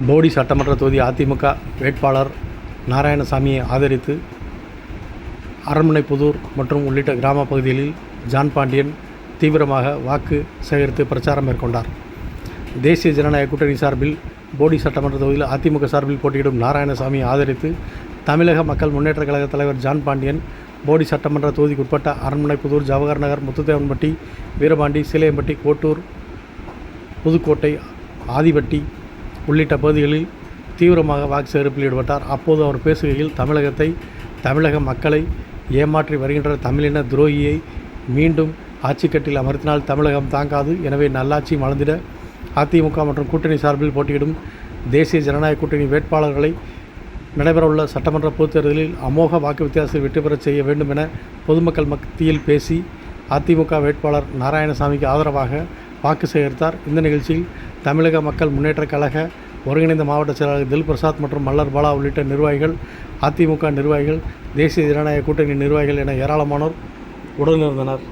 போடி சட்டமன்ற தொகுதி அதிமுக வேட்பாளர் நாராயணசாமியை ஆதரித்து அரண்மனைப்புதூர் மற்றும் உள்ளிட்ட கிராம பகுதிகளில் ஜான் பாண்டியன் தீவிரமாக வாக்கு சேகரித்து பிரச்சாரம் மேற்கொண்டார். தேசிய ஜனநாயக கூட்டணி சார்பில் போடி சட்டமன்ற தொகுதியில் அதிமுக சார்பில் போட்டியிடும் நாராயணசாமியை ஆதரித்து தமிழக மக்கள் முன்னேற்ற கழக தலைவர் ஜான் பாண்டியன் போடி சட்டமன்ற தொகுதிக்குட்பட்ட அரண்மனைப்புதூர், ஜவஹர் நகர், முத்துத்தேவன்பட்டி, வீரபாண்டி, சீலையம்பட்டி, கோட்டூர், புதுக்கோட்டை, ஆதிபட்டி உள்ளிட்ட பகுதிகளில் தீவிரமாக வாக்கு சேகரிப்பில் ஈடுபட்டார். அப்போது அவர் பேசுகையில் தமிழக மக்களை ஏமாற்றி வருகின்ற தமிழின துரோகியை மீண்டும் ஆட்சிக்கட்டில் அமர்த்தினால் தமிழகம் தாங்காது. எனவே நல்லாட்சி மலர்ந்திட அதிமுக மற்றும் கூட்டணி சார்பில் போட்டியிடும் தேசிய ஜனநாயக கூட்டணி வேட்பாளர்களை நடைபெறவுள்ள சட்டமன்ற பொதுத் தேர்தலில் அமோக வாக்கு வித்தியாசத்தை வெற்றி பெறச் செய்ய வேண்டும் என பொதுமக்கள் மத்தியில் பேசி அதிமுக வேட்பாளர் நாராயணசாமிக்கு ஆதரவாக வாக்கு சேகரித்தார். இந்த நிகழ்ச்சியில் தமிழக மக்கள் முன்னேற்ற கழக ஒருங்கிணைந்த மாவட்ட செயலாளர் தில் பிரசாத் மற்றும் மல்லர் பாலா உள்ளிட்ட நிர்வாகிகள், அதிமுக நிர்வாகிகள், தேசிய ஜனநாயக கூட்டணி நிர்வாகிகள் என ஏராளமானோர் உடனிருந்தனர்.